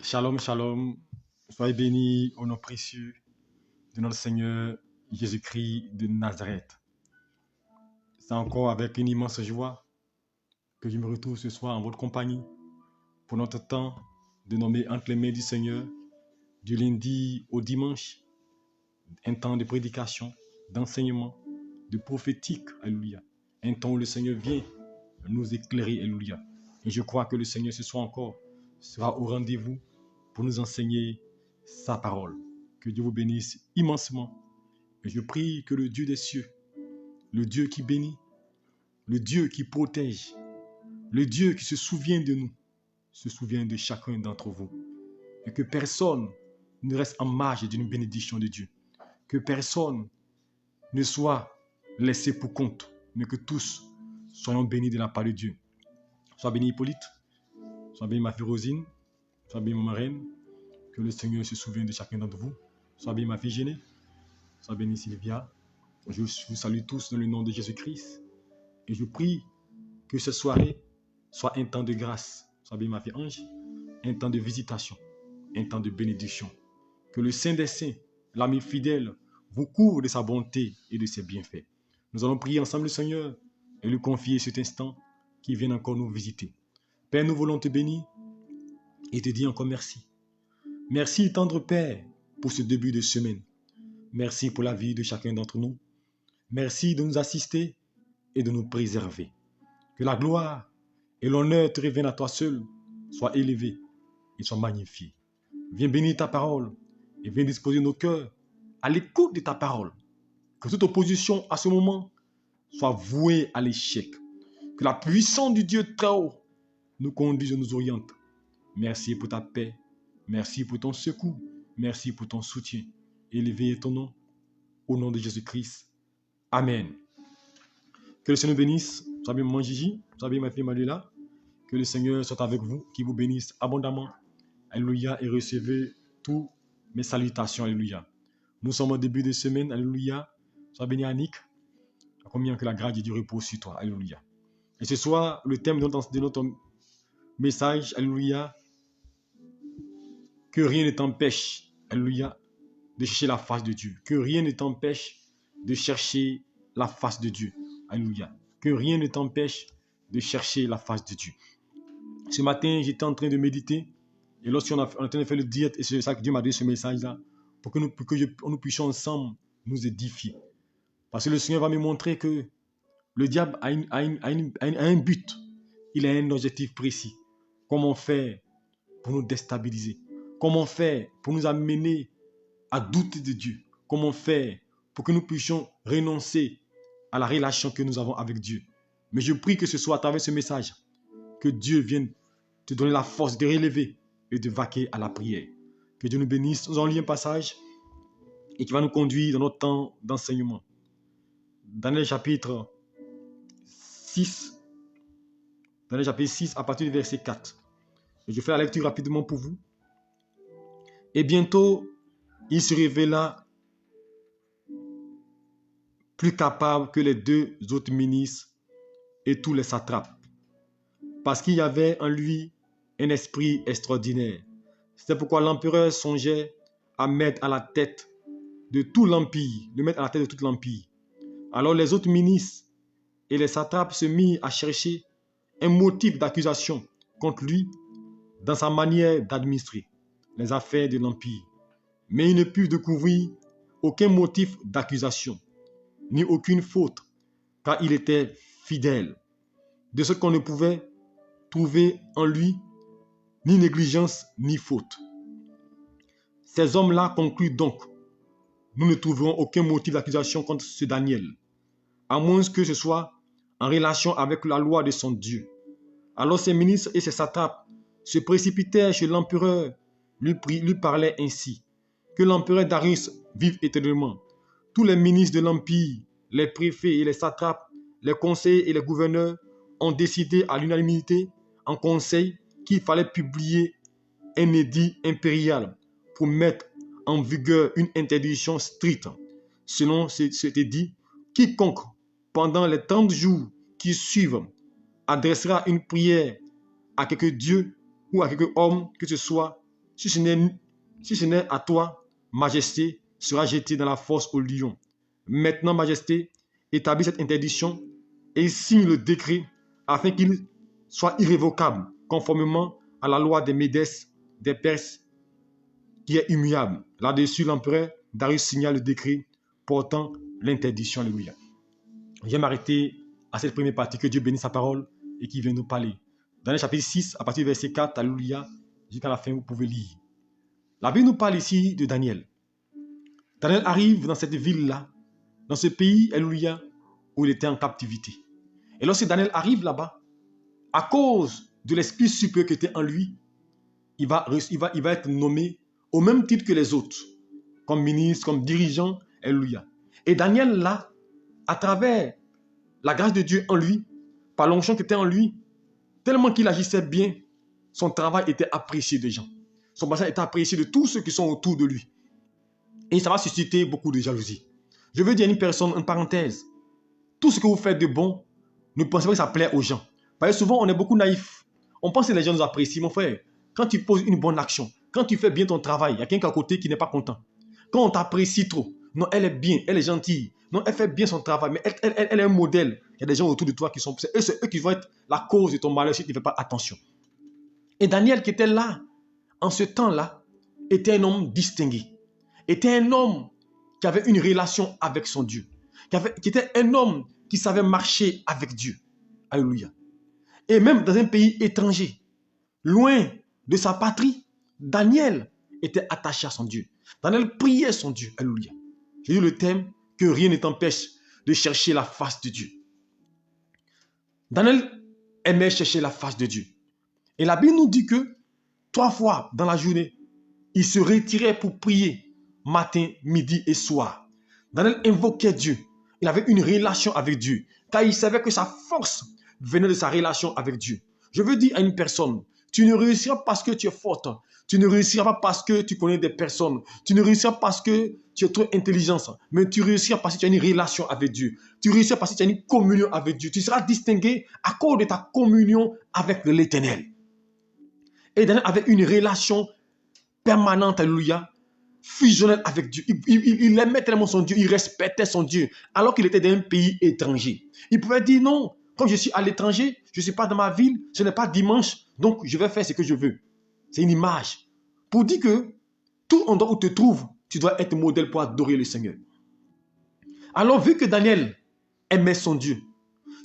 Shalom, shalom. Soyez bénis au nom précieux de notre Seigneur Jésus-Christ de Nazareth. C'est encore avec une immense joie que je me retrouve ce soir en votre compagnie pour notre temps de nommer entre les mains du Seigneur, du lundi au dimanche, un temps de prédication, d'enseignement, de prophétique, alléluia. Un temps où le Seigneur vient nous éclairer, alléluia. Et je crois que le Seigneur ce soir encore sera au rendez-vous pour nous enseigner sa parole. Que Dieu vous bénisse immensement. Et je prie que le Dieu des cieux, le Dieu qui bénit, le Dieu qui protège, le Dieu qui se souvient de nous, se souvient de chacun d'entre vous. Et que personne ne reste en marge d'une bénédiction de Dieu. Que personne ne soit laissé pour compte, mais que tous soyons bénis de la part de Dieu. Sois béni Hippolyte, sois béni ma fille Rosine, sois béni ma marraine, que le Seigneur se souvienne de chacun d'entre vous. Sois béni ma fille Géné, sois béni Sylvia. Je vous salue tous dans le nom de Jésus-Christ. Et je prie que cette soirée soit un temps de grâce. Sois béni ma fille Ange, un temps de visitation, un temps de bénédiction. Que le Saint des Saints, l'ami fidèle, vous couvre de sa bonté et de ses bienfaits. Nous allons prier ensemble le Seigneur et lui confier cet instant qui vient encore nous visiter. Père, nous voulons te bénir et te dire encore merci. Merci, tendre Père, pour ce début de semaine. Merci pour la vie de chacun d'entre nous. Merci de nous assister et de nous préserver. Que la gloire et l'honneur te reviennent à toi seul, soient élevés et soient magnifiés. Viens bénir ta parole et viens disposer nos cœurs à l'écoute de ta parole. Que toute opposition à ce moment soit vouée à l'échec. Que la puissance du Dieu très haut nous conduise et nous oriente. Merci pour ta paix. Merci pour ton secours. Merci pour ton soutien. Élevé est ton nom. Au nom de Jésus-Christ. Amen. Que le Seigneur bénisse. Sois bien maman Gigi. Sois bien ma fille Manuela. Que le Seigneur soit avec vous. Qu'il vous bénisse abondamment. Alléluia. Et recevez toutes mes salutations. Alléluia. Nous sommes au début de semaine. Alléluia. Sois béni Annick. Combien que la grâce de Dieu repose sur toi. Alléluia. Et ce soir, le thème de notre message. Alléluia. Que rien ne t'empêche. Alléluia. De chercher la face de Dieu. Que rien ne t'empêche de chercher la face de Dieu. Alléluia. Que rien ne t'empêche de chercher la face de Dieu. Ce matin, j'étais en train de méditer. Et lorsqu'on est en train de faire le diète, et c'est ça que Dieu m'a donné ce message-là, pour que nous puissions ensemble nous édifier. Parce que le Seigneur va me montrer que le diable a un but. Il a un objectif précis. Comment faire pour nous déstabiliser? Comment faire pour nous amener à douter de Dieu? Comment faire pour que nous puissions renoncer à la relation que nous avons avec Dieu? Mais je prie que ce soit à travers ce message que Dieu vienne te donner la force de relever et de vaquer à la prière. Que Dieu nous bénisse. Nous allons lire un passage et qui va nous conduire dans notre temps d'enseignement. Daniel chapitre 6, à partir du verset 4. Je fais la lecture rapidement pour vous. Et bientôt, il se révéla plus capable que les deux autres ministres et tous les satrapes, parce qu'il y avait en lui un esprit extraordinaire. C'est pourquoi l'empereur songeait à mettre à la tête de tout l'empire, Alors les autres ministres et les satrapes se mirent à chercher un motif d'accusation contre lui dans sa manière d'administrer les affaires de l'empire. Mais ils ne purent découvrir aucun motif d'accusation, ni aucune faute, car il était fidèle. De ce qu'on ne pouvait trouver en lui ni négligence ni faute. Ces hommes-là concluent donc: nous ne trouverons aucun motif d'accusation contre ce Daniel, à moins que ce soit en relation avec la loi de son Dieu. Alors ses ministres et ses satrapes se précipitèrent chez l'empereur, lui parlaient ainsi: que l'empereur Darius vive éternellement. Tous les ministres de l'empire, les préfets et les satrapes, les conseillers et les gouverneurs ont décidé à l'unanimité en conseil qu'il fallait publier un édit impérial pour mettre en vigueur une interdiction stricte. Selon cet édit, quiconque, pendant les 30 jours qui suivent, adressera une prière à quelque dieu ou à quelque homme que ce soit Si ce n'est à toi, majesté, sera jeté dans la fosse au lion. Maintenant, majesté, établis cette interdiction et signe le décret afin qu'il soit irrévocable, conformément à la loi des Médès, des Perses, qui est immuable. Là-dessus, l'empereur Darius signa le décret portant l'interdiction. Alléluia. Je vais m'arrêter à cette première partie. Que Dieu bénisse sa parole et qu'il vienne nous parler. Dans le chapitre 6, à partir du verset 4, alléluia, jusqu'à la fin, vous pouvez lire. La Bible nous parle ici de Daniel. Daniel arrive dans cette ville-là, dans ce pays, alléluia, où il était en captivité. Et lorsque Daniel arrive là-bas, à cause de l'esprit supérieur qui était en lui, il va être nommé au même titre que les autres, comme ministre, comme dirigeant, alléluia. Et Daniel là, à travers la grâce de Dieu en lui, par l'onction qui était en lui, tellement qu'il agissait bien, son travail était apprécié des gens. Son passage était apprécié de tous ceux qui sont autour de lui. Et ça va susciter beaucoup de jalousie. Je veux dire à une personne, en parenthèse, tout ce que vous faites de bon, ne pensez pas que ça plaît aux gens. Parce que souvent, on est beaucoup naïf. On pense que les gens nous apprécient. Mon frère, quand tu poses une bonne action, quand tu fais bien ton travail, il y a quelqu'un à côté qui n'est pas content. Quand on t'apprécie trop, non, elle est bien, elle est gentille. Non, elle fait bien son travail, mais elle est un modèle. Il y a des gens autour de toi qui sont... C'est eux qui vont être la cause de ton malheur si tu ne fais pas attention. Et Daniel qui était là, en ce temps-là, était un homme distingué. Était un homme qui avait une relation avec son Dieu. Qui était un homme qui savait marcher avec Dieu. Alléluia. Et même dans un pays étranger, loin de sa patrie, Daniel était attaché à son Dieu. Daniel priait son Dieu. Alléluia. J'ai eu le thème que rien ne t'empêche de chercher la face de Dieu. Daniel aimait chercher la face de Dieu. Et la Bible nous dit que 3 fois dans la journée, il se retirait pour prier matin, midi et soir. Daniel invoquait Dieu. Il avait une relation avec Dieu, car il savait que sa force venait de sa relation avec Dieu. Je veux dire à une personne, tu ne réussiras pas parce que tu es forte. Tu ne réussiras pas parce que tu connais des personnes. Tu ne réussiras pas parce que tu es trop intelligent. Mais tu réussiras parce que tu as une relation avec Dieu. Tu réussiras parce que tu as une communion avec Dieu. Tu seras distingué à cause de ta communion avec l'Éternel. Et Daniel avait une relation permanente, alléluia, fusionnelle avec Dieu. Il aimait tellement son Dieu, il respectait son Dieu, alors qu'il était dans un pays étranger. Il pouvait dire non, comme je suis à l'étranger, je ne suis pas dans ma ville, ce n'est pas dimanche, donc je vais faire ce que je veux. C'est une image pour dire que tout endroit où tu te trouves, tu dois être modèle pour adorer le Seigneur. Alors, vu que Daniel aimait son Dieu,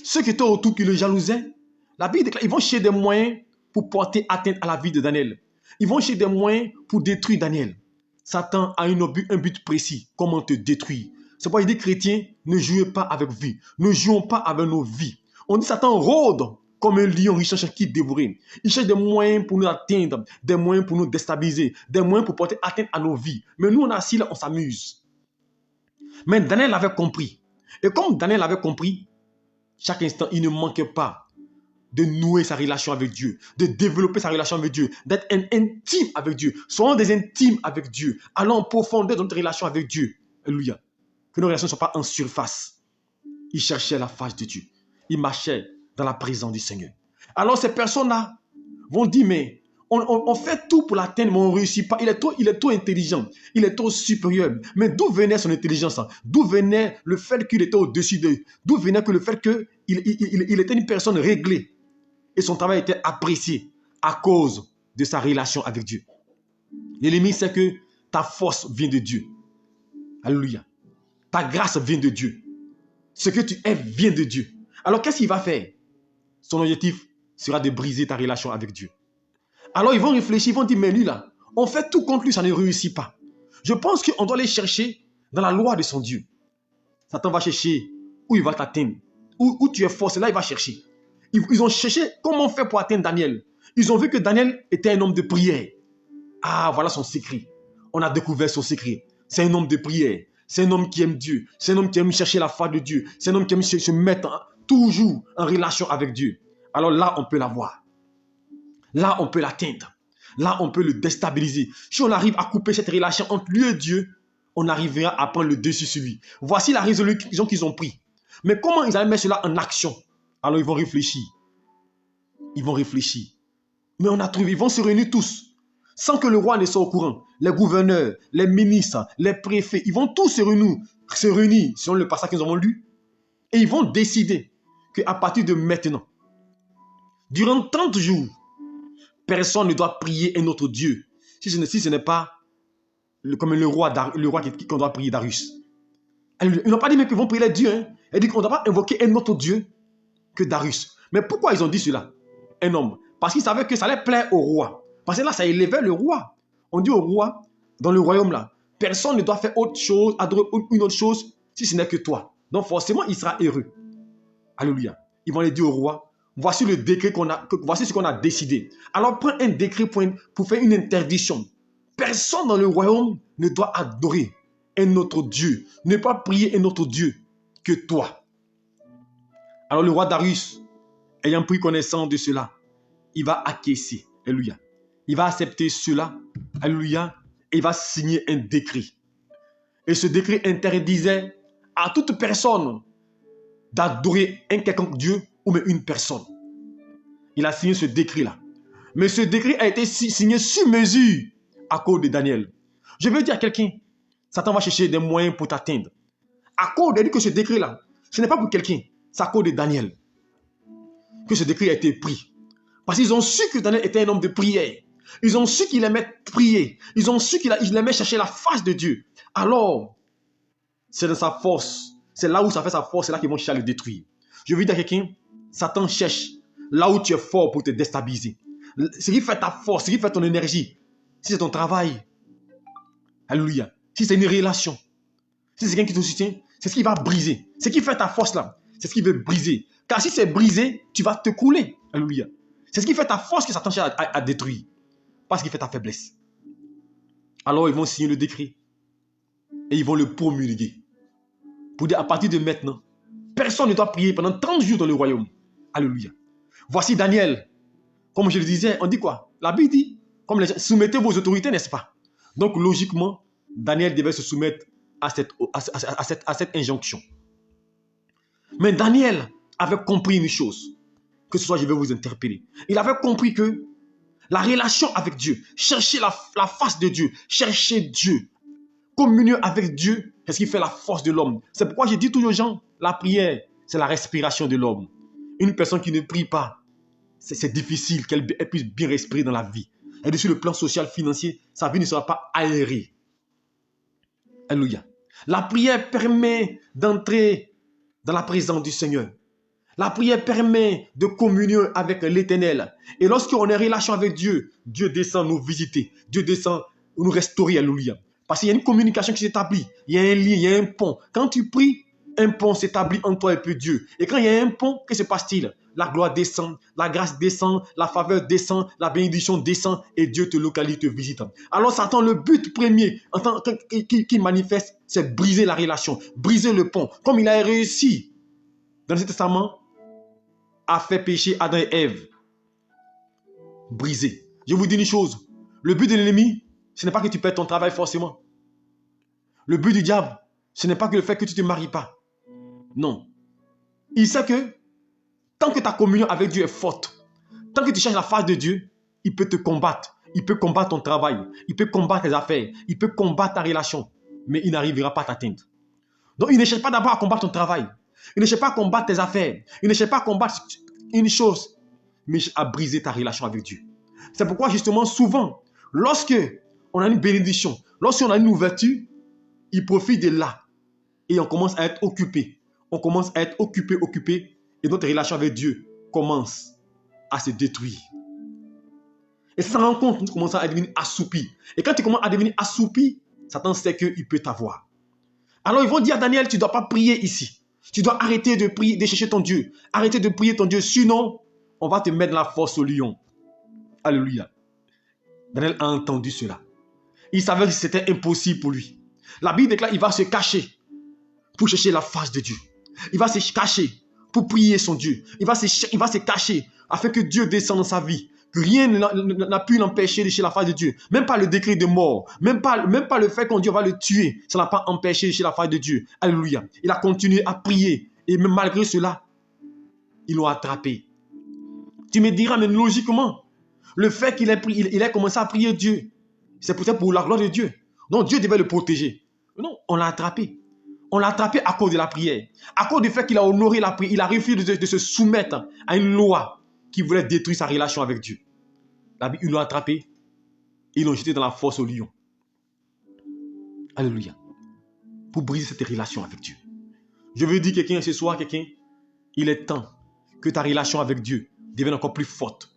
ceux qui étaient autour qui le jalousaient, la Bible déclare, ils vont chercher des moyens pour porter atteinte à la vie de Daniel. Ils vont chercher des moyens pour détruire Daniel. Satan a un but précis, comment te détruire. C'est pourquoi il dit, chrétiens, ne jouez pas avec vie. Ne jouons pas avec nos vies. On dit, Satan rôde comme un lion, il cherche qui dévorer. Il cherche des moyens pour nous atteindre, des moyens pour nous déstabiliser, des moyens pour porter atteinte à nos vies. Mais nous, on est assis là, on s'amuse. Mais Daniel avait compris. Et comme Daniel avait compris, chaque instant, il ne manquait pas de nouer sa relation avec Dieu, de développer sa relation avec Dieu, d'être un intime avec Dieu. Soyons des intimes avec Dieu. Allons en profondeur de notre relation avec Dieu. Alléluia. Que nos relations ne soient pas en surface. Il cherchait la face de Dieu. Il marchait dans la présence du Seigneur. Alors ces personnes-là vont dire, mais on fait tout pour l'atteindre, mais on ne réussit pas. Il est trop intelligent. Il est trop supérieur. Mais d'où venait son intelligence? D'où venait le fait qu'il était au-dessus d'eux? D'où venait le fait qu'il était une personne réglée? Et son travail était apprécié à cause de sa relation avec Dieu. L'ennemi sait que ta force vient de Dieu. Alléluia. Ta grâce vient de Dieu. Ce que tu es vient de Dieu. Alors qu'est-ce qu'il va faire? Son objectif sera de briser ta relation avec Dieu. Alors ils vont réfléchir, ils vont dire, mais lui là, on fait tout contre lui, ça ne réussit pas. Je pense qu'on doit aller chercher dans la loi de son Dieu. Satan va chercher où il va t'atteindre. Où tu es fort, c'est là il va chercher. Ils ont cherché comment faire pour atteindre Daniel. Ils ont vu que Daniel était un homme de prière. Ah, voilà son secret. On a découvert son secret. C'est un homme de prière. C'est un homme qui aime Dieu. C'est un homme qui aime chercher la face de Dieu. C'est un homme qui aime se mettre toujours en relation avec Dieu. Alors là, on peut l'avoir. Là, on peut l'atteindre. Là, on peut le déstabiliser. Si on arrive à couper cette relation entre lui et Dieu, on arrivera à prendre le dessus sur lui. Voici la résolution qu'ils ont prise. Mais comment ils allaient mettre cela en action? Alors ils vont réfléchir. Ils vont réfléchir. Mais on a trouvé, ils vont se réunir tous. sans que le roi ne soit au courant. Les gouverneurs, les ministres, les préfets, ils vont tous se réunir selon le passage que nous avons lu. Et ils vont décider qu'à partir de maintenant, durant 30 jours, personne ne doit prier un autre Dieu. Si ce n'est pas comme le roi qu'on doit prier, Darius. Ils n'ont pas dit même qu'ils vont prier les dieux. Hein. Ils disent qu'on ne doit pas invoquer un autre Dieu que Darius. Mais pourquoi ils ont dit cela? Un homme. Parce qu'ils savaient que ça allait plaire au roi. Parce que là, ça élevait le roi. On dit au roi, dans le royaume là, personne ne doit faire autre chose, adorer une autre chose, si ce n'est que toi. Donc forcément, il sera heureux. Alléluia. Ils vont aller dire au roi, voici le décret voici ce qu'on a décidé. Alors prends un décret pour faire une interdiction. Personne dans le royaume ne doit adorer un autre Dieu, ne pas prier un autre Dieu que toi. Alors le roi Darius, ayant pris connaissance de cela, il va acquiescer. Alléluia. Il va accepter cela. Alléluia. Et il va signer un décret. Et ce décret interdisait à toute personne d'adorer un quelconque Dieu ou même une personne. Il a signé ce décret-là. Mais ce décret a été signé sur mesure à cause de Daniel. Je veux dire à quelqu'un, Satan va chercher des moyens pour t'atteindre. À cause de que ce décret-là, ce n'est pas pour quelqu'un, c'est à cause de Daniel que ce décret a été pris. Parce qu'ils ont su que Daniel était un homme de prière. Ils ont su qu'il aimait prier. Ils ont su qu'il aimait chercher la face de Dieu. Alors, c'est dans sa force. C'est là où ça fait sa force. C'est là qu'ils vont chercher à le détruire. Je veux dire à quelqu'un, Satan cherche là où tu es fort pour te déstabiliser. Ce qui fait ta force, ce qui fait ton énergie. Si c'est ton travail, alléluia. Si c'est une relation, si c'est quelqu'un qui te soutient, c'est ce qui va briser. Ce qui fait ta force là, c'est ce qui veut briser. Car si c'est brisé, tu vas te couler. Alléluia. C'est ce qui fait ta force que Satan cherche à détruire. Pas ce qui fait ta faiblesse. Alors ils vont signer le décret. Et ils vont le promulguer. Pour dire à partir de maintenant, personne ne doit prier pendant 30 jours dans le royaume. Alléluia. Voici Daniel. Comme je le disais, on dit quoi? La Bible dit, comme les gens, soumettez vos autorités, n'est-ce pas? Donc logiquement, Daniel devait se soumettre à cette injonction. Mais Daniel avait compris une chose, que ce soit je vais vous interpeller. Il avait compris que la relation avec Dieu, chercher la face de Dieu, chercher Dieu, communion avec Dieu, c'est ce qui fait la force de l'homme. C'est pourquoi je dis toujours aux gens, la prière, c'est la respiration de l'homme. Une personne qui ne prie pas, c'est difficile qu'elle puisse bien respirer dans la vie. Et sur le plan social, financier, sa vie ne sera pas aérée. Alléluia. La prière permet d'entrer dans la présence du Seigneur. La prière permet de communion avec l'Éternel. Et lorsqu'on est en relation avec Dieu, Dieu descend nous visiter. Dieu descend nous restaurer. Alléluia. Parce qu'il y a une communication qui s'établit. Il y a un lien, il y a un pont. Quand tu pries, un pont s'établit entre toi et puis Dieu. Et quand il y a un pont, que se passe-t-il? La gloire descend, la grâce descend, la faveur descend, la bénédiction descend et Dieu te localise, te visite. Alors Satan, le but premier qui manifeste, c'est briser la relation, briser le pont. Comme il a réussi dans le Testament à faire pécher Adam et Ève. Briser. Je vous dis une chose, le but de l'ennemi, ce n'est pas que tu perds ton travail forcément. Le but du diable, ce n'est pas que le fait que tu ne te maries pas. Non. Il sait que tant que ta communion avec Dieu est forte, tant que tu cherches la face de Dieu, il peut te combattre. Il peut combattre ton travail. Il peut combattre tes affaires. Il peut combattre ta relation. Mais il n'arrivera pas à t'atteindre. Donc, il ne cherche pas d'abord à combattre ton travail. Il ne cherche pas à combattre tes affaires. Il ne cherche pas à combattre une chose, mais à briser ta relation avec Dieu. C'est pourquoi, justement, souvent, lorsque on a une bénédiction, lorsqu'on a une ouverture, il profite de là. Et on commence à être occupé. On commence à être occupé. Et notre relation avec Dieu commence à se détruire. Et sans rendre compte, nous commençons à devenir assoupis. Et quand tu commences à devenir assoupi, Satan sait qu'il peut t'avoir. Alors ils vont dire à Daniel, tu ne dois pas prier ici. Tu dois arrêter de prier, de chercher ton Dieu. Arrêter de prier ton Dieu. Sinon, on va te mettre la force au lion. Alléluia. Daniel a entendu cela. Il savait que c'était impossible pour lui. La Bible déclare qu'il va se cacher pour chercher la face de Dieu. Il va se cacher pour prier son Dieu. Il va se cacher afin que Dieu descende dans sa vie. Que rien n'a pu l'empêcher de chercher la face de Dieu. Même pas le décret de mort. Même pas le fait qu'on Dieu va le tuer. Ça n'a pas empêché de chercher la face de Dieu. Alléluia. Il a continué à prier. Et même malgré cela, ils l'ont attrapé. Tu me diras, mais logiquement, Le fait qu'il ait commencé à prier Dieu, c'est peut-être pour la gloire de Dieu. Donc Dieu devait le protéger. Non, on l'a attrapé. On l'a attrapé à cause de la prière. À cause du fait qu'il a honoré la prière, il a refusé de se soumettre à une loi qui voulait détruire sa relation avec Dieu. Ils l'ont attrapé et ils l'ont jeté dans la fosse au lion. Alléluia. Pour briser cette relation avec Dieu. Je veux dire quelqu'un ce soir, il est temps que ta relation avec Dieu devienne encore plus forte,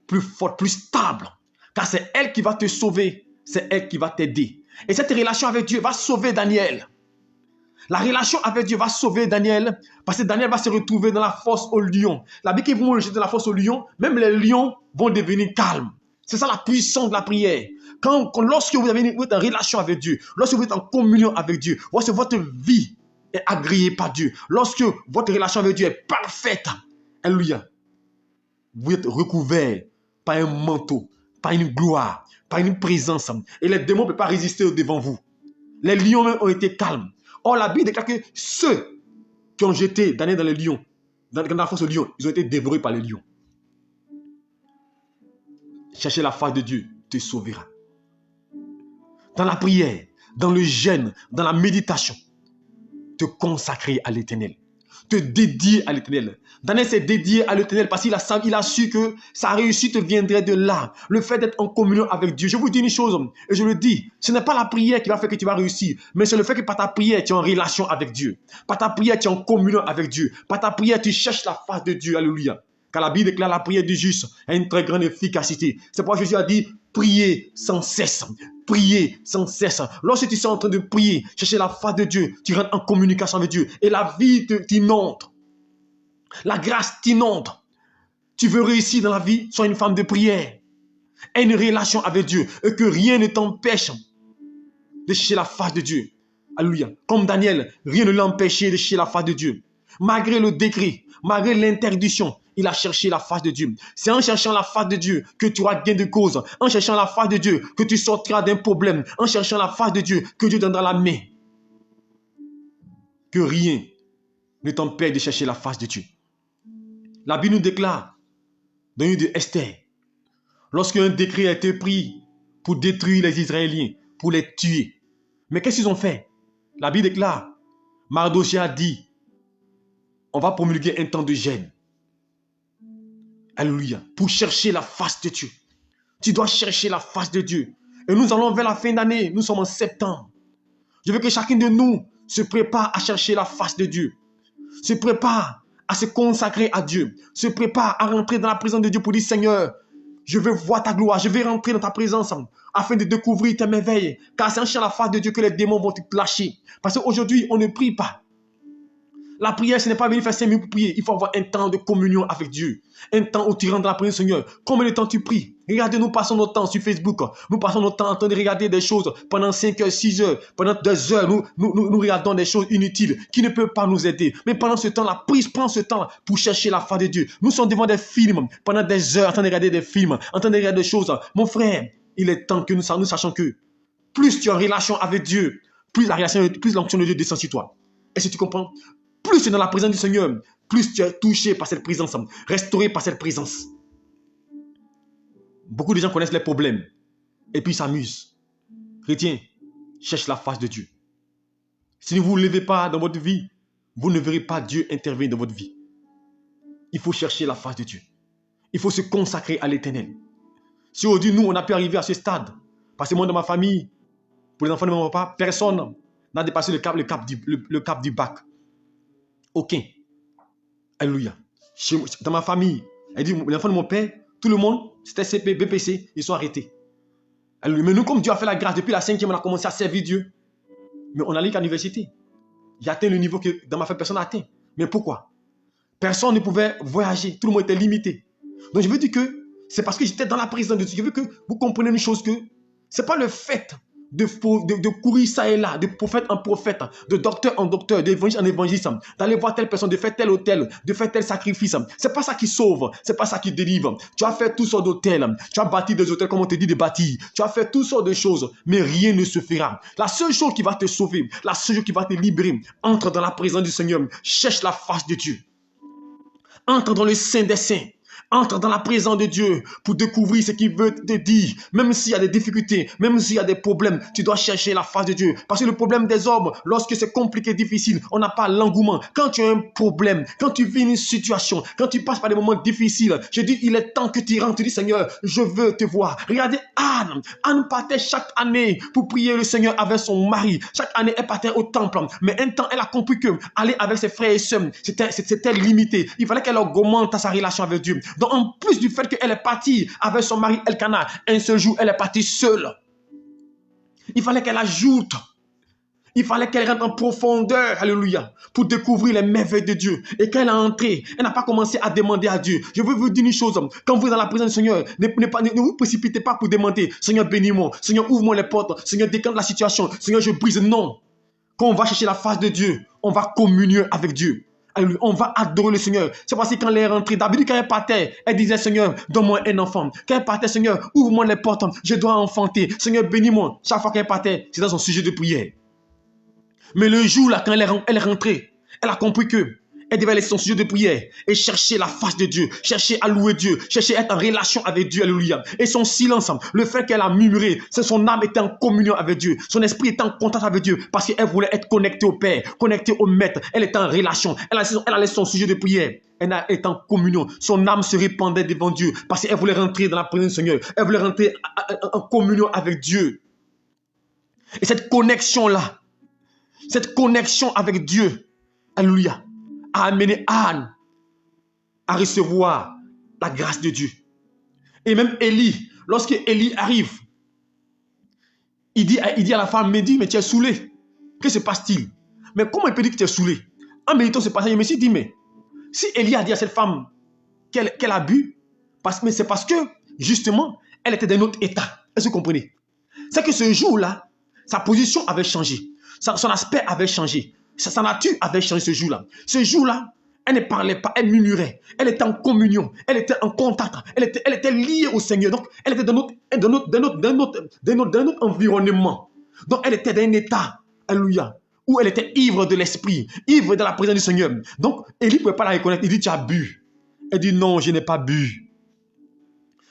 plus stable. Car c'est elle qui va te sauver, c'est elle qui va t'aider. Et cette relation avec Dieu va sauver Daniel. La relation avec Dieu va sauver Daniel, parce que Daniel va se retrouver dans la fosse au lion. La Bible qui vont le jeter dans la fosse au lion, même les lions vont devenir calmes. C'est ça la puissance de la prière. Lorsque vous êtes en relation avec Dieu, lorsque vous êtes en communion avec Dieu, lorsque votre vie est agréée par Dieu, lorsque votre relation avec Dieu est parfaite, alléluia, vous êtes recouvert par un manteau, par une gloire, par une présence. Et les démons ne peuvent pas résister devant vous. Les lions ont été calmes. Or, la Bible déclare que ceux qui ont jeté Daniel dans les lions, dans la fosse aux lions, ils ont été dévorés par les lions. Chercher la face de Dieu te sauvera. Dans la prière, dans le jeûne, dans la méditation, te consacrer à l'Éternel. Te dédier à l'Éternel. Daniel s'est dédié à l'Éternel parce qu'il a su que sa réussite viendrait de là. Le fait d'être en communion avec Dieu. Je vous dis une chose, et je le dis, ce n'est pas la prière qui va faire que tu vas réussir, mais c'est le fait que par ta prière, tu es en relation avec Dieu. Par ta prière, tu es en communion avec Dieu. Par ta prière, tu cherches la face de Dieu. Alléluia. Car la Bible déclare la prière du juste a une très grande efficacité. C'est pourquoi Jésus a dit, priez sans cesse. Priez sans cesse. Lorsque tu es en train de prier, chercher la face de Dieu, tu rentres en communication avec Dieu. Et la vie t'inonde. La grâce t'inonde. Tu veux réussir dans la vie, sois une femme de prière. Aie une relation avec Dieu. Et que rien ne t'empêche de chercher la face de Dieu. Alléluia. Comme Daniel, rien ne l'a empêché de chercher la face de Dieu. Malgré le décret, malgré l'interdiction, il a cherché la face de Dieu. C'est en cherchant la face de Dieu que tu auras gain de cause. En cherchant la face de Dieu que tu sortiras d'un problème. En cherchant la face de Dieu que Dieu donnera la main. Que rien ne t'empêche de chercher la face de Dieu. La Bible nous déclare dans le livre de Esther, lorsqu'un décret a été pris pour détruire les Israéliens, pour les tuer. Mais qu'est-ce qu'ils ont fait? La Bible déclare, Mardochée a dit, on va promulguer un temps de jeûne. Alléluia. Pour chercher la face de Dieu. Tu dois chercher la face de Dieu. Et nous allons vers la fin d'année. Nous sommes en septembre. Je veux que chacun de nous se prépare à chercher la face de Dieu. Se prépare à se consacrer à Dieu. Se prépare à rentrer dans la présence de Dieu pour dire, Seigneur, je veux voir ta gloire. Je vais rentrer dans ta présence afin de découvrir tes merveilles. Car c'est en cherchant la face de Dieu que les démons vont te lâcher. Parce qu'aujourd'hui, on ne prie pas. La prière, ce n'est pas venir faire 5 minutes pour prier. Il faut avoir un temps de communion avec Dieu. Un temps où tu rentres dans la présence du Seigneur. Combien de temps tu pries? Regardez, nous passons notre temps sur Facebook. Nous passons notre temps en train de regarder des choses pendant 5 heures, 6 heures. Pendant 2 heures, nous regardons des choses inutiles qui ne peuvent pas nous aider. Mais pendant ce temps-là, prends ce temps pour chercher la face de Dieu. Nous sommes devant des films pendant des heures en train de regarder des films, en train de regarder des choses. Mon frère, il est temps que nous sachions que plus tu es en relation avec Dieu, plus l'onction de Dieu descend sur toi. Est-ce que tu comprends? Plus tu es dans la présence du Seigneur, plus tu es touché par cette présence, restauré par cette présence. Beaucoup de gens connaissent les problèmes et puis s'amusent. Chrétien, cherche la face de Dieu. Si vous ne levez pas dans votre vie, vous ne verrez pas Dieu intervenir dans votre vie. Il faut chercher la face de Dieu. Il faut se consacrer à l'Éternel. Si aujourd'hui, nous, on a pu arriver à ce stade, parce que moi, dans ma famille, pour les enfants de mon papa, personne n'a dépassé le cap du bac. Aucun. Alléluia. Dans ma famille, elle dit, les enfants de mon père, tout le monde, c'était CP, BPC, ils sont arrêtés. Alléluia. Mais nous, comme Dieu a fait la grâce, depuis la 5e, on a commencé à servir Dieu. Mais on allait qu'à l'université. J'ai atteint le niveau que dans ma famille, personne n'a atteint. Mais pourquoi? Personne ne pouvait voyager. Tout le monde était limité. Donc je veux dire que c'est parce que j'étais dans la présence de Dieu. Je veux que vous compreniez une chose que ce n'est pas le fait de courir ça et là, de prophète en prophète, de docteur en docteur, d'évangile en évangéliste, d'aller voir telle personne, de faire tel hôtel, de faire tel sacrifice. C'est pas ça qui sauve, c'est pas ça qui délivre. Tu as fait toutes sortes d'hôtels, tu as bâti des hôtels comme on te dit de bâtir, tu as fait toutes sortes de choses, mais rien ne se fera. La seule chose qui va te sauver, la seule chose qui va te libérer, entre dans la présence du Seigneur, cherche la face de Dieu. Entre dans le sein des saints. Entre dans la présence de Dieu pour découvrir ce qu'il veut te dire. Même s'il y a des difficultés, même s'il y a des problèmes, tu dois chercher la face de Dieu. Parce que le problème des hommes, lorsque c'est compliqué, difficile, on n'a pas l'engouement. Quand tu as un problème, quand tu vis une situation, quand tu passes par des moments difficiles, je dis, il est temps que tu rentres. Tu dis, Seigneur, je veux te voir. Regardez Anne. Anne partait chaque année pour prier le Seigneur avec son mari. Chaque année, elle partait au temple. Mais un temps, elle a compris que aller avec ses frères et sœurs, c'était limité. Il fallait qu'elle augmente sa relation avec Dieu. Donc, en plus du fait qu'elle est partie avec son mari Elkanah, un seul jour, elle est partie seule. Il fallait qu'elle ajoute. Il fallait qu'elle rentre en profondeur, alléluia, pour découvrir les merveilles de Dieu. Et quand elle est entrée, elle n'a pas commencé à demander à Dieu. Je veux vous dire une chose, quand vous êtes dans la présence du Seigneur, ne vous précipitez pas pour demander, Seigneur bénis-moi, Seigneur ouvre-moi les portes, Seigneur décante la situation, Seigneur je brise. Non. Quand on va chercher la face de Dieu, on va communier avec Dieu. Alléluia. On va adorer le Seigneur. C'est parce que quand elle est rentrée, d'habitude quand elle partait, elle disait, Seigneur, donne-moi un enfant. Quand elle partait, Seigneur, ouvre-moi les portes, je dois enfanter. Seigneur, bénis-moi. Chaque fois qu'elle partait, c'était son sujet de prière. Mais le jour là, quand elle est rentrée, elle a compris que elle devait laisser son sujet de prière et chercher la face de Dieu, chercher à louer Dieu, chercher à être en relation avec Dieu, alléluia. Et son silence, le fait qu'elle a murmuré, c'est son âme était en communion avec Dieu, son esprit était en contact avec Dieu, parce qu'elle voulait être connectée au Père, connectée au Maître, elle était en relation, elle a laissé son sujet de prière. Elle est en communion, son âme se répandait devant Dieu, parce qu'elle voulait rentrer dans la présence du Seigneur, elle voulait rentrer en communion avec Dieu. Et cette connexion-là, cette connexion avec Dieu, alléluia, a amené Anne à recevoir la grâce de Dieu. Et même Élie, lorsque Élie arrive, il dit à la femme, mais tu es saoulé. Que se passe-t-il? Mais comment il peut dire que tu es saoulé? En méditant ce passage, je me suis dit, mais si Élie a dit à cette femme qu'elle a bu, c'est parce que, justement, elle était dans un autre état. Est-ce que vous comprenez? C'est que ce jour-là, sa position avait changé. Son aspect avait changé. Sa nature avait changé ce jour-là. Ce jour-là, elle ne parlait pas, elle murmurait. Elle était en communion, elle était en contact, elle était liée au Seigneur. Donc, elle était dans notre environnement. Donc, elle était dans un état, alléluia, où elle était ivre de l'esprit, ivre de la présence du Seigneur. Donc, Élie ne pouvait pas la reconnaître. Il dit, tu as bu. Elle dit, non, je n'ai pas bu.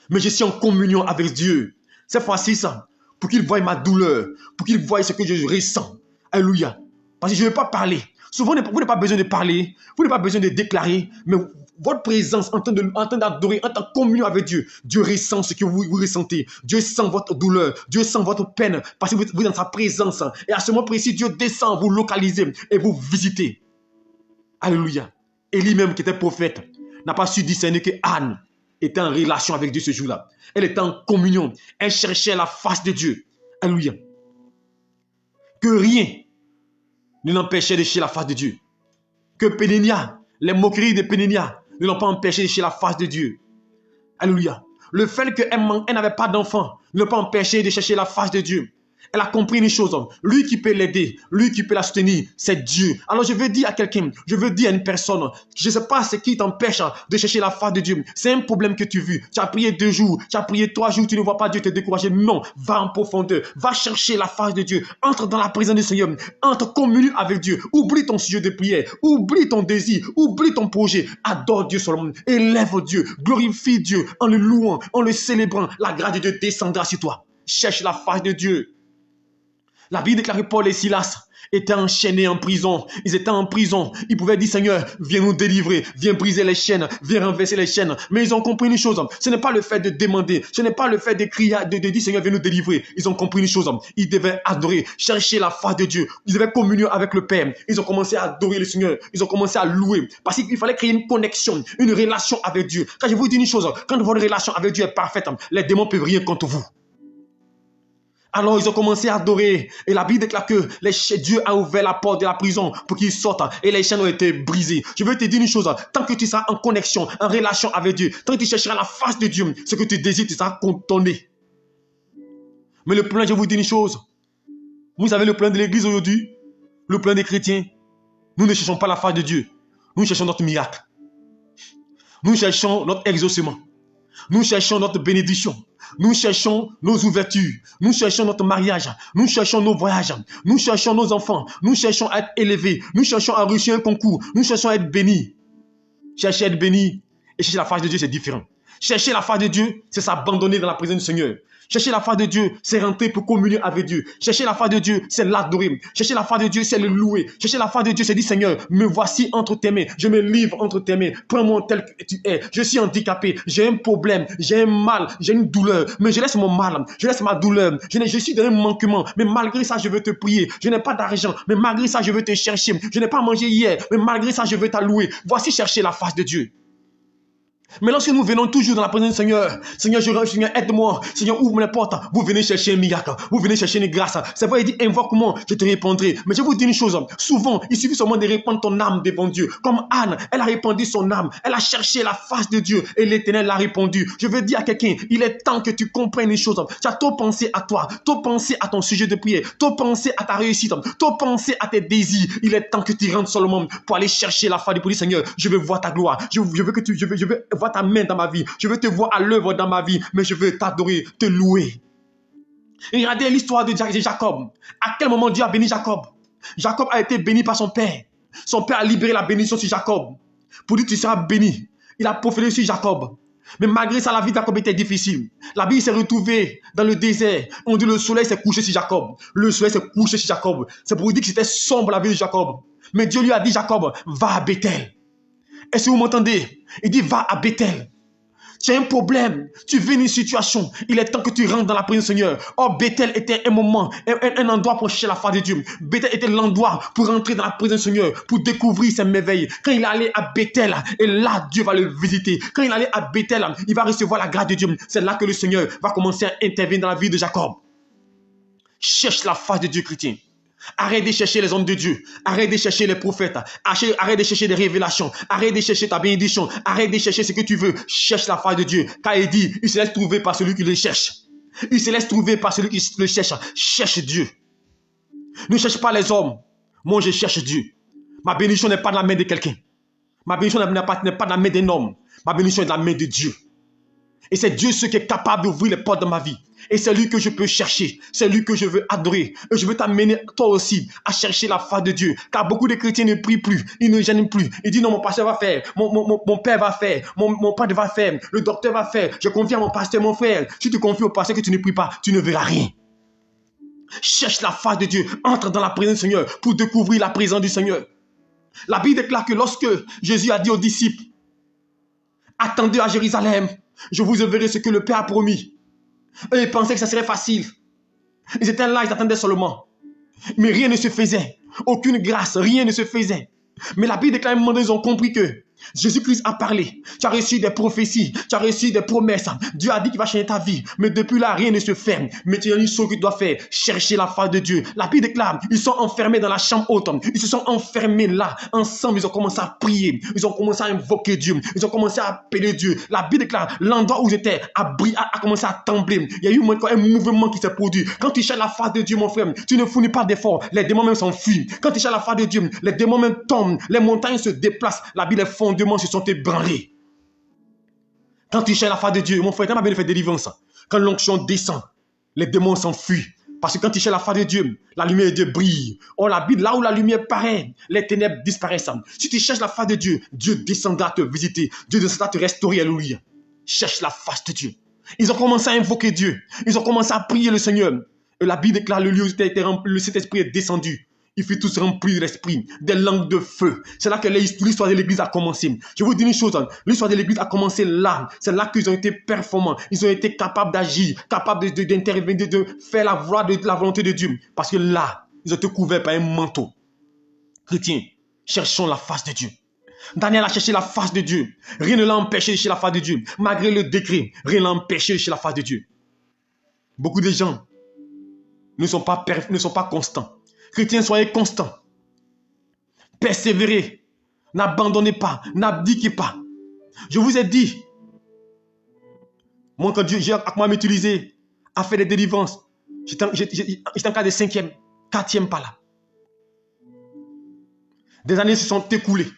Mais je suis en communion avec Dieu. Cette fois-ci, ça, pour qu'il voie ma douleur, pour qu'il voie ce que je ressens. Alléluia. Parce que je ne veux pas parler. Souvent, vous n'avez pas besoin de parler, vous n'avez pas besoin de déclarer, mais votre présence en train d'adorer, en train de communion avec Dieu, Dieu ressent ce que vous ressentez. Dieu sent votre douleur, Dieu sent votre peine, parce que vous êtes dans sa présence. Et à ce moment précis, Dieu descend, vous localiser et vous visiter. Alléluia. Élie même, qui était prophète, n'a pas su discerner que Anne était en relation avec Dieu ce jour-là. Elle était en communion. Elle cherchait la face de Dieu. Alléluia. Que rien ne l'empêchait de chercher la face de Dieu. Que Péninia, les moqueries de Péninia ne l'ont pas empêché de chercher la face de Dieu. Alléluia. Le fait qu'elle n'avait pas d'enfant ne l'a pas empêché de chercher la face de Dieu. Elle a compris une chose, lui qui peut l'aider, lui qui peut la soutenir, c'est Dieu. Alors je veux dire à quelqu'un, je veux dire à une personne, je ne sais pas ce qui t'empêche de chercher la face de Dieu. C'est un problème que tu vis. Tu as prié 2 jours, tu as prié 3 jours, tu ne vois pas Dieu te décourager. Non, va en profondeur, va chercher la face de Dieu. Entre dans la présence du Seigneur, entre communion avec Dieu. Oublie ton sujet de prière, oublie ton désir, oublie ton projet. Adore Dieu seulement, élève Dieu, glorifie Dieu en le louant, en le célébrant. La grâce de Dieu descendra sur toi. Cherche la face de Dieu. La Bible déclare que Paul et Silas étaient enchaînés en prison. Ils étaient en prison. Ils pouvaient dire, Seigneur, viens nous délivrer, viens briser les chaînes, viens renverser les chaînes. Mais ils ont compris une chose. Ce n'est pas le fait de demander. Ce n'est pas le fait de crier, de dire, Seigneur, viens nous délivrer. Ils ont compris une chose. Ils devaient adorer, chercher la face de Dieu. Ils devaient communier avec le Père. Ils ont commencé à adorer le Seigneur. Ils ont commencé à louer. Parce qu'il fallait créer une connexion, une relation avec Dieu. Quand je vous dis une chose, quand votre relation avec Dieu est parfaite, les démons ne peuvent rien contre vous. Alors ils ont commencé à adorer. Et la Bible déclare que Dieu a ouvert la porte de la prison pour qu'ils sortent. Et les chaînes ont été brisées. Je veux te dire une chose. Tant que tu seras en connexion, en relation avec Dieu, tant que tu chercheras la face de Dieu, ce que tu désires, tu seras contenté. Mais le plan, je vous dis une chose. Vous savez le plan de l'église aujourd'hui? Le plan des chrétiens. Nous ne cherchons pas la face de Dieu. Nous cherchons notre miracle. Nous cherchons notre exaucement. Nous cherchons notre bénédiction. Nous cherchons nos ouvertures. Nous cherchons notre mariage. Nous cherchons nos voyages. Nous cherchons nos enfants. Nous cherchons à être élevés. Nous cherchons à réussir un concours. Nous cherchons à être bénis. Cherchez à être bénis et chercher la face de Dieu, c'est différent. Chercher la face de Dieu, c'est s'abandonner dans la présence du Seigneur. Chercher la face de Dieu, c'est rentrer pour communier avec Dieu. Chercher la face de Dieu, c'est l'adorer. Chercher la face de Dieu, c'est le louer. Chercher la face de Dieu, c'est dire, Seigneur, me voici entre tes mains. Je me livre entre tes mains. Prends-moi tel que tu es. Je suis handicapé. J'ai un problème. J'ai un mal. J'ai une douleur. Mais je laisse mon mal. Je laisse ma douleur. Je suis dans un manquement. Mais malgré ça, je veux te prier. Je n'ai pas d'argent. Mais malgré ça, je veux te chercher. Je n'ai pas mangé hier. Mais malgré ça, je veux t'allouer. Voici chercher la face de Dieu. Mais lorsque nous venons toujours dans la présence du Seigneur, Seigneur, Seigneur, aide-moi, Seigneur, ouvre les portes, vous venez chercher un miracle, vous venez chercher une grâce. C'est vrai, il dit, invoque-moi, je te répondrai. Mais je vous dis une chose, souvent, il suffit seulement de répandre ton âme devant Dieu. Comme Anne, elle a répandu son âme, elle a cherché la face de Dieu et l'Éternel l'a répondu. Je veux dire à quelqu'un, il est temps que tu comprennes une chose. Tu as trop pensé à toi, trop pensé à ton sujet de prière, trop pensé à ta réussite, trop pensé à tes désirs. Il est temps que tu rentres seulement pour aller chercher la face de Dieu. Seigneur, je veux voir ta gloire, je veux voir ta main dans ma vie. Je veux te voir à l'œuvre dans ma vie, mais je veux t'adorer, te louer. Et regardez l'histoire de Jacob. À quel moment Dieu a béni Jacob? Jacob a été béni par son père. Son père a libéré la bénédiction sur Jacob. Pour dire tu seras béni. Il a prophétisé sur Jacob. Mais malgré ça, la vie de Jacob était difficile. La Bible s'est retrouvée dans le désert. On dit le soleil s'est couché sur Jacob. Le soleil s'est couché sur Jacob. C'est pour dire que c'était sombre la vie de Jacob. Mais Dieu lui a dit, Jacob, va à Bethel. Est-ce que vous m'entendez? Il dit, va à Bethel. Tu as un problème, tu vis une situation, il est temps que tu rentres dans la présence du Seigneur. Oh, Bethel était un moment, un endroit pour chercher la face de Dieu. Bethel était l'endroit pour rentrer dans la présence du Seigneur, pour découvrir ses merveilles. Quand il allait à Bethel, et là, Dieu va le visiter. Quand il allait à Bethel, il va recevoir la grâce de Dieu. C'est là que le Seigneur va commencer à intervenir dans la vie de Jacob. Cherche la face de Dieu, chrétien. Arrête de chercher les hommes de Dieu. Arrête de chercher les prophètes. Arrête de chercher des révélations. Arrête de chercher ta bénédiction. Arrête de chercher ce que tu veux. Cherche la face de Dieu. Car il dit, il se laisse trouver par celui qui le cherche. Il se laisse trouver par celui qui le cherche. Cherche Dieu. Ne cherche pas les hommes. Moi, je cherche Dieu. Ma bénédiction n'est pas dans la main de quelqu'un. Ma bénédiction n'est pas dans la main d'un homme. Ma bénédiction est dans la main de Dieu. Et c'est Dieu ce qui est capable d'ouvrir les portes de ma vie. Et c'est lui que je peux chercher. C'est lui que je veux adorer. Et je veux t'amener, toi aussi, à chercher la face de Dieu. Car beaucoup de chrétiens ne prient plus. Ils ne gênent plus. Ils disent non, mon pasteur va faire. Mon père va faire. Mon père va faire. Le docteur va faire. Je confie à mon pasteur, mon frère. Si tu confies au pasteur que tu ne pries pas, tu ne verras rien. Cherche la face de Dieu. Entre dans la présence du Seigneur pour découvrir la présence du Seigneur. La Bible déclare que lorsque Jésus a dit aux disciples, attendez à Jérusalem, je vous enverrai ce que le Père a promis. Et ils pensaient que ça serait facile. Ils étaient là, ils attendaient seulement. Mais rien ne se faisait. Aucune grâce, rien ne se faisait. Mais la Bible déclare à un moment donné, ils ont compris que Jésus-Christ a parlé. Tu as reçu des prophéties, tu as reçu des promesses. Dieu a dit qu'il va changer ta vie. Mais depuis là, rien ne se fait. Mais tu as une chose que tu dois faire, chercher la face de Dieu. La Bible déclare, ils sont enfermés dans la chambre haute. Ils se sont enfermés là. Ensemble, ils ont commencé à prier. Ils ont commencé à invoquer Dieu. Ils ont commencé à appeler Dieu. La Bible déclare, l'endroit où j'étais a commencé à trembler. Il y a eu un mouvement qui s'est produit. Quand tu cherches la face de Dieu, mon frère, tu ne fournis pas d'efforts. Les démons même s'enfuient. Quand tu cherches la face de Dieu, les démons même tombent. Les montagnes se déplacent. La Bible, les fondements se sont ébranlés. Quand tu cherches la face de Dieu, mon frère, tu as bien fait délivrance. Quand l'onction descend, les démons s'enfuient. Parce que quand tu cherches la face de Dieu, la lumière de Dieu brille. Oh, la Bible, là où la lumière paraît, les ténèbres disparaissent. Si tu cherches la face de Dieu, Dieu descendra te visiter. Dieu descendra te restaurer. Alléluia. Cherche la face de Dieu. Ils ont commencé à invoquer Dieu. Ils ont commencé à prier le Seigneur. Et la Bible déclare le lieu où le Saint-Esprit est descendu. Il fut tous remplis de l'esprit, des langues de feu. C'est là que l'histoire de l'église a commencé. Je vous dis une chose, l'histoire de l'église a commencé là. C'est là qu'ils ont été performants. Ils ont été capables d'agir, capables d'intervenir, de faire la volonté de Dieu. Parce que là, ils ont été couverts par un manteau. Chrétiens, cherchons la face de Dieu. Daniel a cherché la face de Dieu. Rien ne l'a empêché de chercher la face de Dieu. Malgré le décret, rien ne l'a empêché de chercher la face de Dieu. Beaucoup de gens ne sont pas constants. Chrétiens, soyez constants. Persévérez. N'abandonnez pas. N'abdiquez pas. Je vous ai dit, moi, quand Dieu m'a utilisé à faire des délivrances, j'étais en cas de 5e, 4e pas là. Des années se sont écoulées.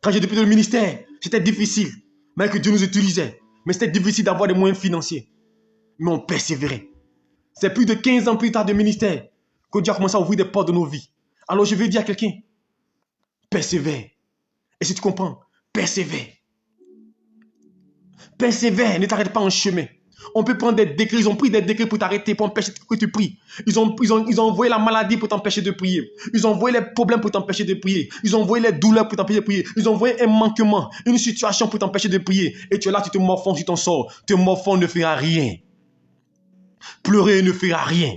Quand j'ai débuté le ministère, c'était difficile. Mais que Dieu nous utilisait. Mais c'était difficile d'avoir des moyens financiers. Mais on persévérait. C'est plus de 15 ans plus tard de ministère que Dieu a commencé à ouvrir des portes de nos vies. Alors je vais dire à quelqu'un, persévère. Et si tu comprends, persévère. Persévère, ne t'arrête pas en chemin. On peut prendre des décrets, ils ont pris des décrets pour t'arrêter, pour empêcher que tu pries. Ils ont envoyé la maladie pour t'empêcher de prier. Ils ont envoyé les problèmes pour t'empêcher de prier. Ils ont envoyé les douleurs pour t'empêcher de prier. Ils ont envoyé un manquement, une situation pour t'empêcher de prier. Et tu es là, tu te morfonds sur ton sort. Te morfonds ne fera rien. Pleurer ne fera rien.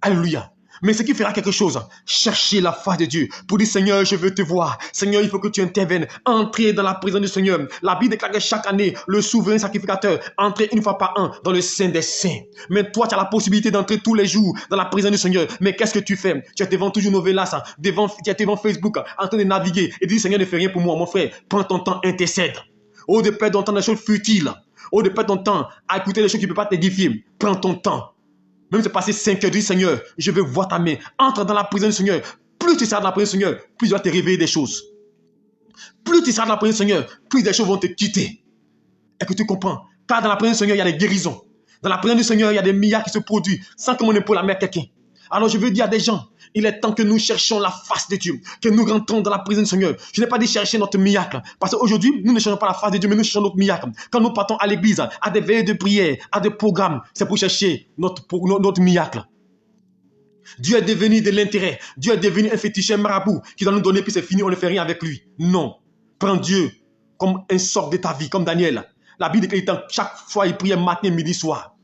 Alléluia. Mais ce qui fera quelque chose, chercher la face de Dieu pour dire Seigneur, je veux te voir. Seigneur, il faut que tu interviennes. Entrer dans la présence du Seigneur. La Bible déclare que chaque année, le souverain sacrificateur entrait une fois par an dans le Saint des Saints. Mais toi, tu as la possibilité d'entrer tous les jours dans la présence du Seigneur. Mais qu'est-ce que tu fais? Tu es devant toujours Novelas, tu es devant Facebook, en train de naviguer et dire Seigneur, ne fais rien pour moi. Mon frère, prends ton temps, intercède. Au de perdre ton temps dans les choses futiles. Au de perdre ton temps à écouter les choses qui ne peuvent pas t'édifier. Prends ton temps. Même si c'est passé 5 heures, dis Seigneur, je veux voir ta main. Entre dans la présence du Seigneur. Plus tu seras dans la présence du Seigneur, plus tu vas te réveiller des choses. Plus tu seras dans la présence du Seigneur, plus des choses vont te quitter. Est-ce que tu comprends? Car dans la présence du Seigneur, il y a des guérisons. Dans la présence du Seigneur, il y a des miracles qui se produisent sans que mon épaule la mette quelqu'un. Alors je veux dire à des gens, il est temps que nous cherchions la face de Dieu, que nous rentrons dans la présence du Seigneur. Je n'ai pas dit chercher notre miracle, parce qu'aujourd'hui, nous ne cherchons pas la face de Dieu, mais nous cherchons notre miracle. Quand nous partons à l'église, à des veillées de prière, à des programmes, c'est pour chercher notre miracle. Dieu est devenu de l'intérêt. Dieu est devenu un féticheur marabout qui doit nous donner, puis c'est fini, on ne fait rien avec lui. Non. Prends Dieu comme un sort de ta vie, comme Daniel. La Bible dit que chaque fois, il priait matin, midi, soir.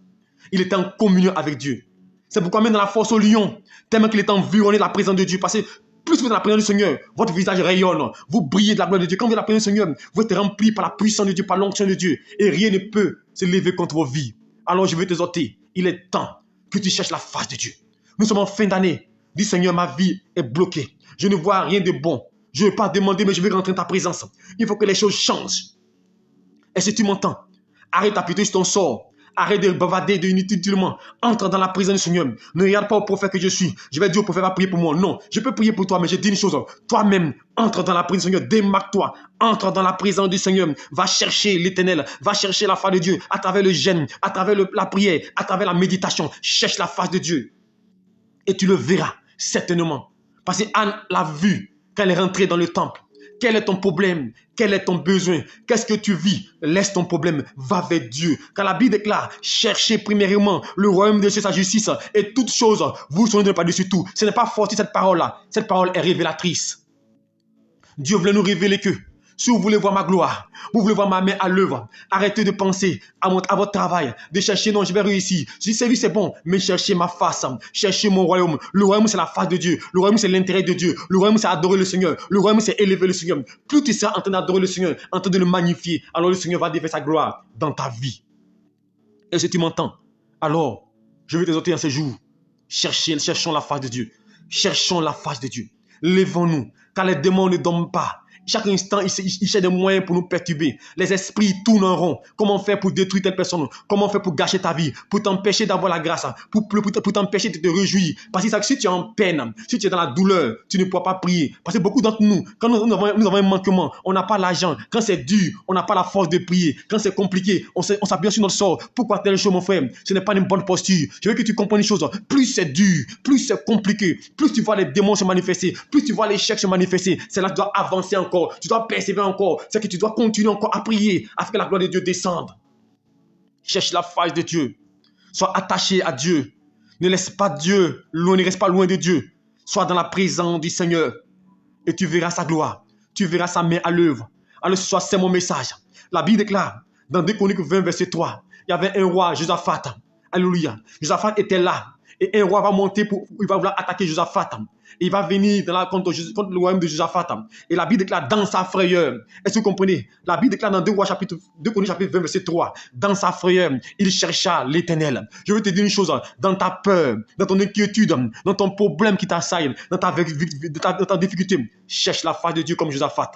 Il était en communion avec Dieu. C'est pourquoi même dans la force au lion, tellement qu'il est environné de la présence de Dieu. Parce que plus vous êtes dans la présence du Seigneur, votre visage rayonne. Vous brillez de la gloire de Dieu. Quand vous êtes dans la présence du Seigneur, vous êtes rempli par la puissance de Dieu, par l'onction de Dieu. Et rien ne peut se lever contre vos vies. Alors je veux t'exhorter. Il est temps que tu cherches la face de Dieu. Nous sommes en fin d'année. Dis Seigneur, ma vie est bloquée. Je ne vois rien de bon. Je ne veux pas demander, mais je veux rentrer dans ta présence. Il faut que les choses changent. Et si tu m'entends, arrête d'appuyer sur ton sort. Arrête de bavader inutilement. Entre dans la présence du Seigneur. Ne regarde pas au prophète que je suis. Je vais dire au prophète va prier pour moi. Non, je peux prier pour toi, mais je dis une chose. Toi-même, entre dans la présence du Seigneur. Démarque-toi. Entre dans la présence du Seigneur. Va chercher l'Éternel. Va chercher la face de Dieu. À travers le jeûne, à travers la prière, à travers la méditation. Cherche la face de Dieu. Et tu le verras, certainement. Parce qu'Anne l'a vu quand elle est rentrée dans le temple. Quel est ton problème? Quel est ton besoin? Qu'est-ce que tu vis? Laisse ton problème, va vers Dieu. Quand la Bible déclare, cherchez premièrement le royaume de Dieu, sa justice, et toutes choses vous seront données par-dessus tout. Ce n'est pas fortuit cette parole-là. Cette parole est révélatrice. Dieu voulait nous révéler que si vous voulez voir ma gloire, vous voulez voir ma main à l'œuvre, arrêtez de penser à votre travail, de chercher, non, je vais réussir. Je dis, c'est bon, mais cherchez ma face, cherchez mon royaume. Le royaume, c'est la face de Dieu. Le royaume, c'est l'intérêt de Dieu. Le royaume, c'est adorer le Seigneur. Le royaume, c'est élever le Seigneur. Plus tu seras en train d'adorer le Seigneur, en train de le magnifier, alors le Seigneur va défaire sa gloire dans ta vie. Et si tu m'entends, alors, je vais t'exhorter en ce jour. Cherchons la face de Dieu. Cherchons la face de Dieu. Lèvons-nous, car les démons ne dorment pas. Chaque instant, il cherche des moyens pour nous perturber. Les esprits tournent en rond. Comment faire pour détruire telle personne? Comment faire pour gâcher ta vie? Pour t'empêcher d'avoir la grâce? Pour t'empêcher de te réjouir? Parce que si tu es en peine, si tu es dans la douleur, tu ne pourras pas prier. Parce que beaucoup d'entre nous, quand nous avons un manquement, on n'a pas l'argent. Quand c'est dur, on n'a pas la force de prier. Quand c'est compliqué, on s'appuie sur notre sort. Pourquoi telle chose, mon frère? Ce n'est pas une bonne posture. Je veux que tu comprennes une chose. Plus c'est dur, plus c'est compliqué, plus tu vois les démons se manifester, plus tu vois l'échec se manifester, c'est là que tu dois avancer encore. Tu dois persévérer encore. C'est que tu dois continuer encore à prier afin que la gloire de Dieu descende. Cherche la face de Dieu. Sois attaché à Dieu. Ne laisse pas Dieu loin, ne reste pas loin de Dieu. Sois dans la présence du Seigneur et tu verras sa gloire. Tu verras sa main à l'œuvre. Alors ce soir, c'est mon message. La Bible déclare dans 2 Chroniques 20, verset 3, il y avait un roi, Josaphat. Alléluia. Josaphat était là. Et un roi va monter, il va vouloir attaquer Josaphat. Et il va venir contre le royaume de Josaphat. Et la Bible déclare dans sa frayeur. Est-ce que vous comprenez? La Bible déclare dans 2 Chroniques chapitre 20, verset 3. Dans sa frayeur, il chercha l'Éternel. Je veux te dire une chose. Dans ta peur, dans ton inquiétude, dans ton problème qui t'assaille, dans ta difficulté, cherche la face de Dieu comme Josaphat.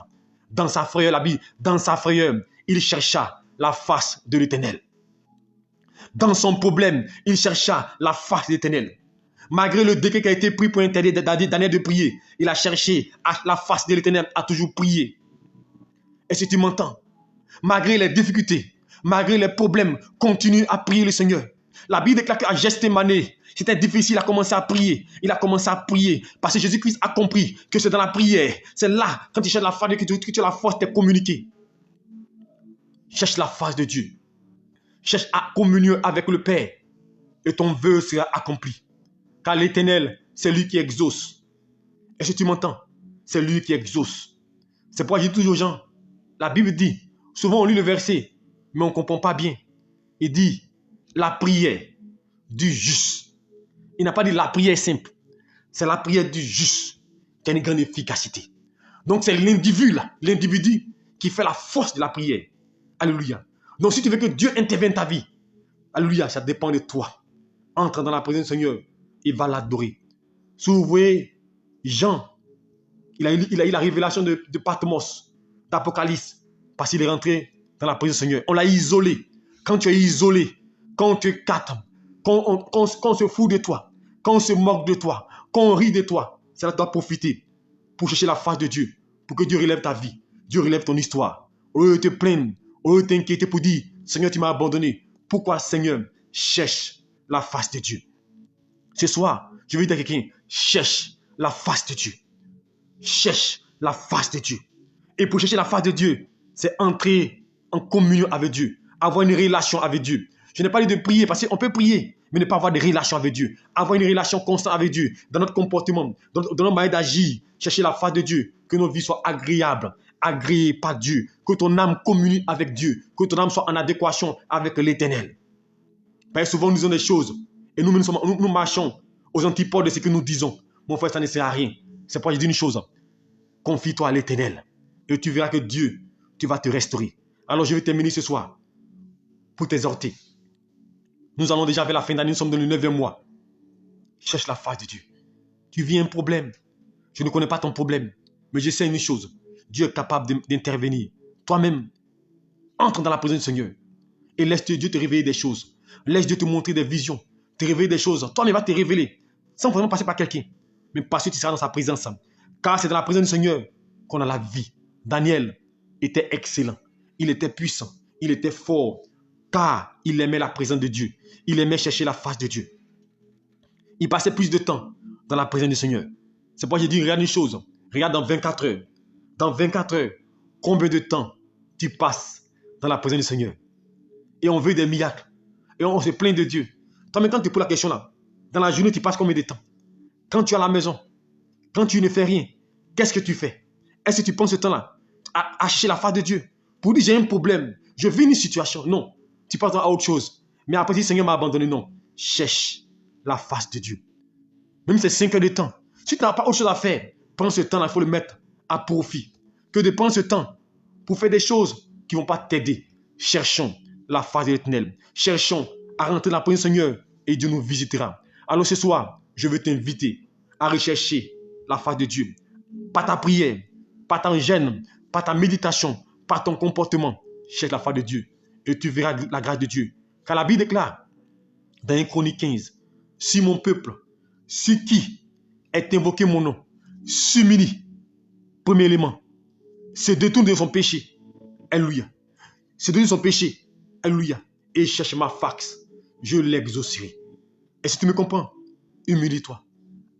Dans sa frayeur, la Bible, dans sa frayeur, il chercha la face de l'Éternel. Dans son problème, il chercha la face de l'Éternel. Malgré le décret qui a été pris pour interdire Daniel de prier, il a cherché à la face de l'Éternel, à toujours prier. Et si tu m'entends, malgré les difficultés, malgré les problèmes, continue à prier le Seigneur. La Bible déclare qu'à Gethsémani, c'était difficile à commencer à prier. Il a commencé à prier parce que Jésus-Christ a compris que c'est dans la prière. C'est là, quand tu cherches la face de Dieu, que tu as la force de te communiquer. Cherche la face de Dieu. Cherche à communier avec le Père et ton vœu sera accompli. Car l'Éternel, c'est lui qui exauce. Est-ce que tu m'entends? C'est lui qui exauce. C'est pourquoi je dis toujours aux gens, la Bible dit, souvent on lit le verset, mais on ne comprend pas bien. Il dit, la prière du juste. Il n'a pas dit la prière simple. C'est la prière du juste qui a une grande efficacité. Donc c'est l'individu qui fait la force de la prière. Alléluia. Donc si tu veux que Dieu intervienne dans ta vie, alléluia, ça dépend de toi. Entre dans la présence du Seigneur, il va l'adorer. Si vous voyez Jean, il a eu la révélation de Patmos, d'Apocalypse, parce qu'il est rentré dans la présence du Seigneur. On l'a isolé. Quand tu es isolé, quand on te capte, quand on se fout de toi, quand on se moque de toi, quand on rit de toi, ça doit profiter pour chercher la face de Dieu, pour que Dieu relève ta vie, Dieu relève ton histoire. Au lieu de te plaindre, au lieu de t'inquiéter pour dire, Seigneur, tu m'as abandonné. Pourquoi, Seigneur? Cherche la face de Dieu. Ce soir, je veux dire à quelqu'un, cherche la face de Dieu. Cherche la face de Dieu. Et pour chercher la face de Dieu, c'est entrer en communion avec Dieu, avoir une relation avec Dieu. Je n'ai pas dit de prier parce qu'on peut prier, mais ne pas avoir de relation avec Dieu. Avoir une relation constante avec Dieu, dans notre comportement, dans notre manière d'agir. Chercher la face de Dieu, que nos vies soient agréables, agréées par Dieu, que ton âme communie avec Dieu, que ton âme soit en adéquation avec l'Éternel. Parce que souvent nous disons des choses et nous marchons aux antipodes de ce que nous disons. Mon frère, ça ne sert à rien. C'est pourquoi je dis une chose. Confie-toi à l'Éternel et tu verras que Dieu, tu vas te restaurer. Alors je vais terminer ce soir pour t'exhorter. Nous allons déjà vers la fin d'année, nous sommes dans le 9e mois. Cherche la face de Dieu. Tu vis un problème. Je ne connais pas ton problème, mais je sais une chose. Dieu est capable d'intervenir. Toi-même, entre dans la présence du Seigneur et laisse Dieu te révéler des choses. Laisse Dieu te montrer des visions, te révéler des choses. Toi-même va te révéler, sans vraiment passer par quelqu'un, mais parce que tu seras dans sa présence. Car c'est dans la présence du Seigneur qu'on a la vie. Daniel était excellent. Il était puissant. Il était fort. Car il aimait la présence de Dieu. Il aimait chercher la face de Dieu. Il passait plus de temps dans la présence du Seigneur. C'est pourquoi j'ai dit, regarde une chose. Regarde dans 24 heures. Dans 24 heures, combien de temps tu passes dans la présence du Seigneur? Et on veut des miracles. Et on se plaint de Dieu. Toi, mais quand tu poses la question là, dans la journée, tu passes combien de temps? Quand tu es à la maison, quand tu ne fais rien, qu'est-ce que tu fais? Est-ce que tu prends ce temps-là à chercher la face de Dieu? Pour dire, j'ai un problème, je vis une situation. Non, tu passes à autre chose. Mais après, si le Seigneur m'a abandonné, non. Cherche la face de Dieu. Même si c'est 5 heures de temps. Si tu n'as pas autre chose à faire, prends ce temps-là, il faut le mettre à profit. Que de prendre ce temps pour faire des choses qui ne vont pas t'aider. Cherchons la face de l'Éternel. Cherchons à rentrer dans la présence du Seigneur et Dieu nous visitera. Alors ce soir, je veux t'inviter à rechercher la face de Dieu. Par ta prière, par ta gêne, par ta méditation, par ton comportement. Cherche la face de Dieu et tu verras la grâce de Dieu. Car la Bible déclare dans 1 Chronique 15, si mon peuple, si qui est invoqué mon nom, s'humilie, premier élément, se détourne de son péché, alléluia, se détourne de son péché, alléluia, et cherche ma face, je l'exaucerai. Et si tu me comprends, humilie-toi,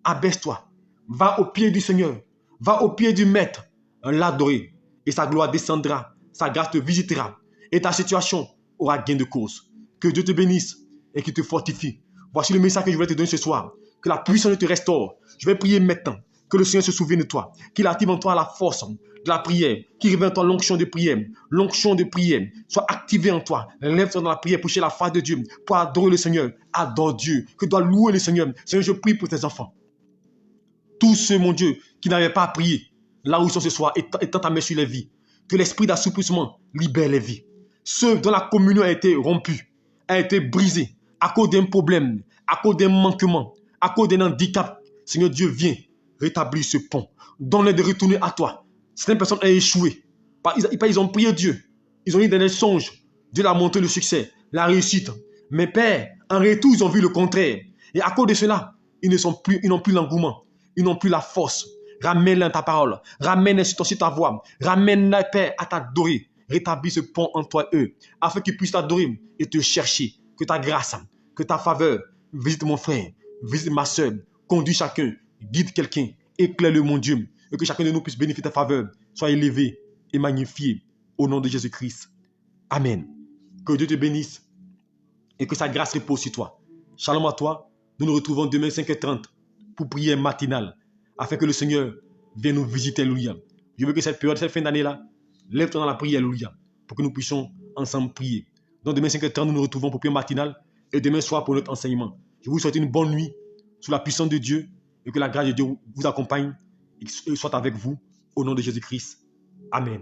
abaisse-toi, va au pied du Seigneur, va au pied du Maître, l'adorer, et sa gloire descendra, sa grâce te visitera, et ta situation aura gain de cause. Que Dieu te bénisse et qu'il te fortifie. Voici le message que je voulais te donner ce soir. Que la puissance te restaure. Je vais prier maintenant. Que le Seigneur se souvienne de toi. Qu'il active en toi la force de la prière. Qu'il révèle en toi l'onction de prière. L'onction de prière soit activée en toi. Lève-toi dans la prière pour chercher la face de Dieu. Pour adorer le Seigneur. Adore Dieu. Que tu dois louer le Seigneur. Seigneur, je prie pour tes enfants. Tous ceux, mon Dieu, qui n'arrivent pas à prier, là où ils sont ce soir, étends ta main sur les vies. Que l'esprit d'assouplissement libère les vies. Ceux dont la communion a été rompue, a été brisée à cause d'un problème, à cause d'un manquement, à cause d'un handicap. Seigneur Dieu, viens rétablir ce pont. Donne-les de retourner à toi. Certaines personnes ont échoué. Ils ont prié Dieu. Ils ont eu des songes. Dieu leur a montré le succès, la réussite. Mais Père, en retour, ils ont vu le contraire. Et à cause de cela, ils n'ont plus l'engouement. Ils n'ont plus la force. Ramène-les à ta parole. Ramène-les sur ta voix. Ramène-les, Père, à t'adorer. Rétablis ce pont entre toi et eux, afin qu'ils puissent t'adorer et te chercher. Que ta grâce, que ta faveur visite mon frère, visite ma soeur, conduis chacun, guide quelqu'un, éclaire-le, mon Dieu, et que chacun de nous puisse bénéficier de ta faveur, soit élevé et magnifié au nom de Jésus-Christ. Amen. Que Dieu te bénisse et que sa grâce repose sur toi. Shalom à toi. Nous nous retrouvons demain 5h30 pour prier matinale afin que le Seigneur vienne nous visiter. Alléluia. Je veux que cette période, cette fin d'année-là, lève-toi dans la prière. Alléluia. Pour que nous puissions ensemble prier. Donc demain 5h30, nous nous retrouvons pour prier matinale et demain soir pour notre enseignement. Je vous souhaite une bonne nuit sous la puissance de Dieu et que la grâce de Dieu vous accompagne et soit avec vous au nom de Jésus-Christ. Amen.